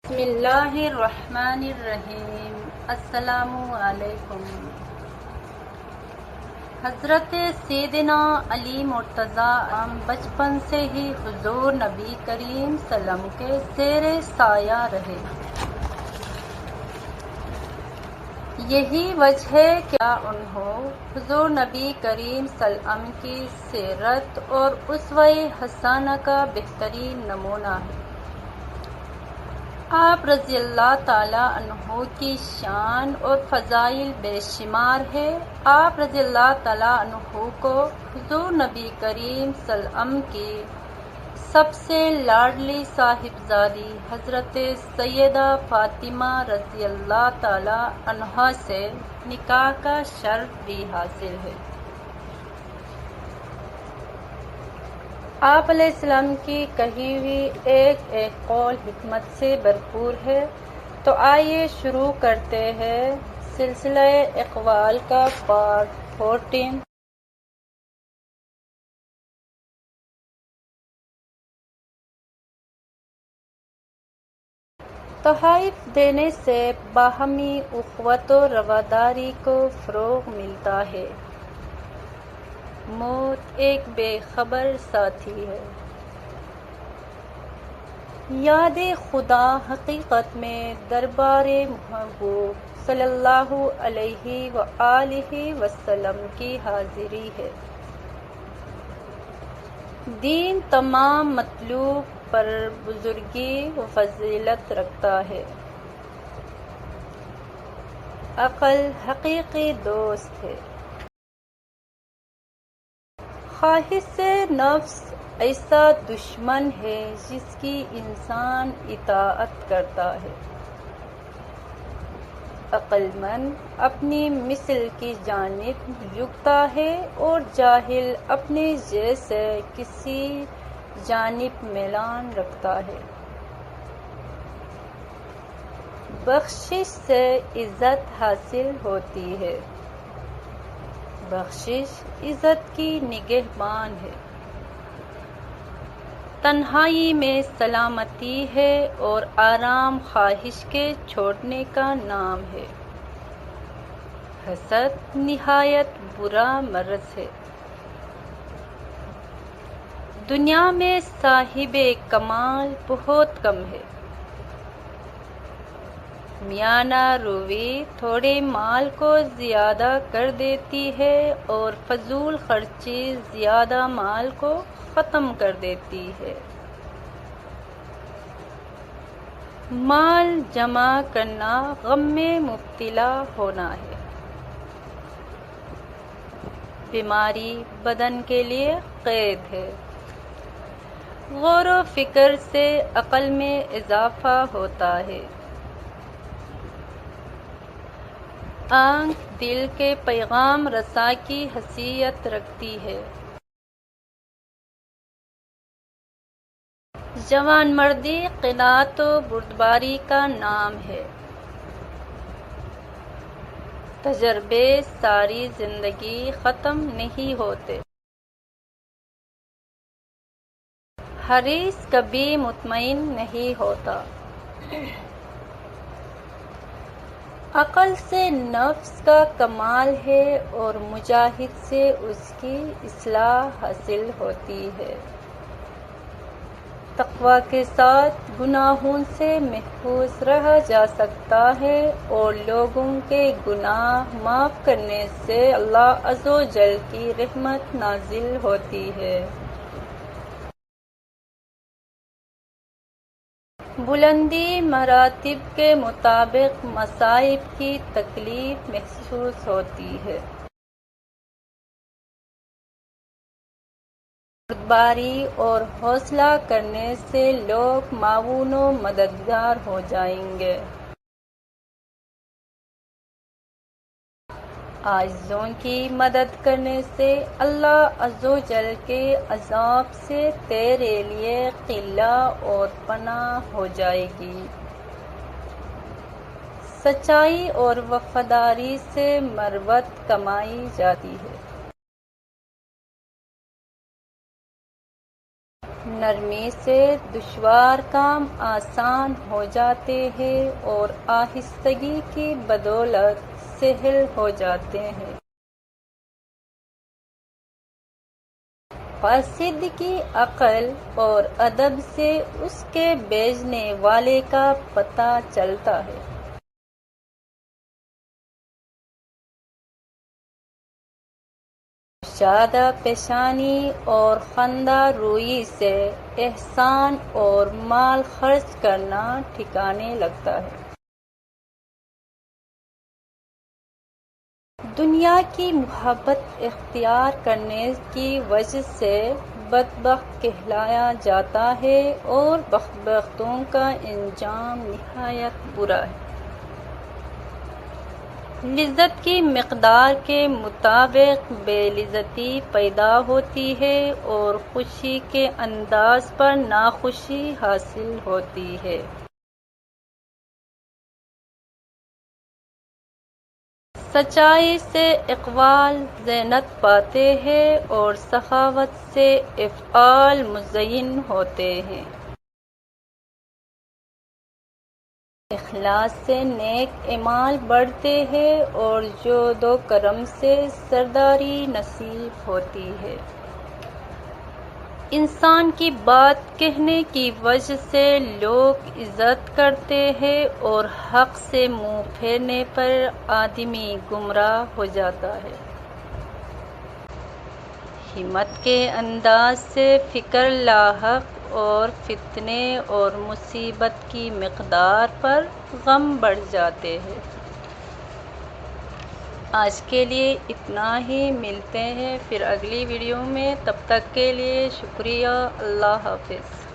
بسم اللہ الرحمن الرحیم۔ السلام علیکم۔ حضرت سیدنا علی مرتضیٰ بچپن سے ہی حضور نبی کریم صلی اللہ علیہ وسلم کے زیر سایہ رہے۔ یہی وجہ ہے کہ انہوں حضور نبی کریم صلی اللہ علیہ وسلم کی سیرت اور اسوہ حسنہ کا بہترین نمونہ ہے۔ آپ رضی اللہ تعالیٰ عنہ کی شان اور فضائل بے شمار ہے۔ آپ رضی اللہ تعالیٰ عنہ کو حضور نبی کریم صلی اللہ علیہ وسلم کی سب سے لاڈلی صاحبزادی حضرت سیدہ فاطمہ رضی اللہ تعالیٰ عنہا سے نکاح کا شرف بھی حاصل ہے۔ آپ علیہ السلام کی کہی ہوئی ایک ایک قول حکمت سے بھرپور ہے۔ تو آئیے شروع کرتے ہیں سلسلہ اقوال کا پارٹ 14۔ تحائف دینے سے باہمی اخوت و رواداری کو فروغ ملتا ہے۔ موت ایک بے خبر ساتھی ہے۔ یاد خدا حقیقت میں دربار محبوب صلی اللہ علیہ وآلہ وسلم کی حاضری ہے۔ دین تمام مطلوب پر بزرگی و فضیلت رکھتا ہے۔ عقل حقیقی دوست ہے۔ خواہش نفس ایسا دشمن ہے جس کی انسان اطاعت کرتا ہے۔ عقل مند اپنی مثل کی جانب جھکتا ہے اور جاہل اپنے جیسے کسی جانب میلان رکھتا ہے۔ بخشش سے عزت حاصل ہوتی ہے۔ بخشش عزت کی نگہبان ہے۔ تنہائی میں سلامتی ہے اور آرام خواہش کے چھوڑنے کا نام ہے۔ حسد نہایت برا مرض ہے۔ دنیا میں صاحب کمال بہت کم ہے۔ میانہ روی تھوڑے مال کو زیادہ کر دیتی ہے اور فضول خرچی زیادہ مال کو ختم کر دیتی ہے۔ مال جمع کرنا غم میں مبتلا ہونا ہے۔ بیماری بدن کے لیے قید ہے۔ غور و فکر سے عقل میں اضافہ ہوتا ہے۔ آنکھ دل کے پیغام رساں کی حیثیت رکھتی ہے۔ جوان مردی قناعت و بردباری کا نام ہے۔ تجربے ساری زندگی ختم نہیں ہوتے۔ حریص کبھی مطمئن نہیں ہوتا۔ عقل سے نفس کا کمال ہے اور مجاہد سے اس کی اصلاح حاصل ہوتی ہے۔ تقویٰ کے ساتھ گناہوں سے محفوظ رہا جا سکتا ہے اور لوگوں کے گناہ معاف کرنے سے اللہ عز و جل کی رحمت نازل ہوتی ہے۔ بلندی مراتب کے مطابق مصائب کی تکلیف محسوس ہوتی ہے۔ بردباری اور حوصلہ کرنے سے لوگ معاون و مددگار ہو جائیں گے۔ عاجزوں کی مدد کرنے سے اللہ عز و جل کے عذاب سے تیرے لیے قلہ اور پناہ ہو جائے گی۔ سچائی اور وفاداری سے مروت کمائی جاتی ہے۔ نرمی سے دشوار کام آسان ہو جاتے ہیں اور آہستگی کی بدولت سہل ہو جاتے ہیں۔ قاصد کی عقل اور ادب سے اس کے بھیجنے والے کا پتہ چلتا ہے۔ کشادہ پیشانی اور خندہ روئی سے احسان اور مال خرچ کرنا ٹھکانے لگتا ہے۔ دنیا کی محبت اختیار کرنے کی وجہ سے بدبخت کہلایا جاتا ہے اور بدبختوں کا انجام نہایت برا ہے۔ لذت کی مقدار کے مطابق بے لذتی پیدا ہوتی ہے اور خوشی کے انداز پر ناخوشی حاصل ہوتی ہے۔ سچائی سے اقوال زینت پاتے ہیں اور سخاوت سے افعال مزین ہوتے ہیں۔ اخلاص سے نیک اعمال بڑھتے ہیں اور جود و کرم سے سرداری نصیب ہوتی ہے۔ انسان کی بات کہنے کی وجہ سے لوگ عزت کرتے ہیں اور حق سے منہ پھیرنے پر آدمی گمراہ ہو جاتا ہے۔ ہمت کے انداز سے فکر لاحق اور فتنے اور مصیبت کی مقدار پر غم بڑھ جاتے ہیں۔ آج کے لیے اتنا ہی، ملتے ہیں پھر اگلی ویڈیو میں، تب تک کے لیے شکریہ، اللہ حافظ۔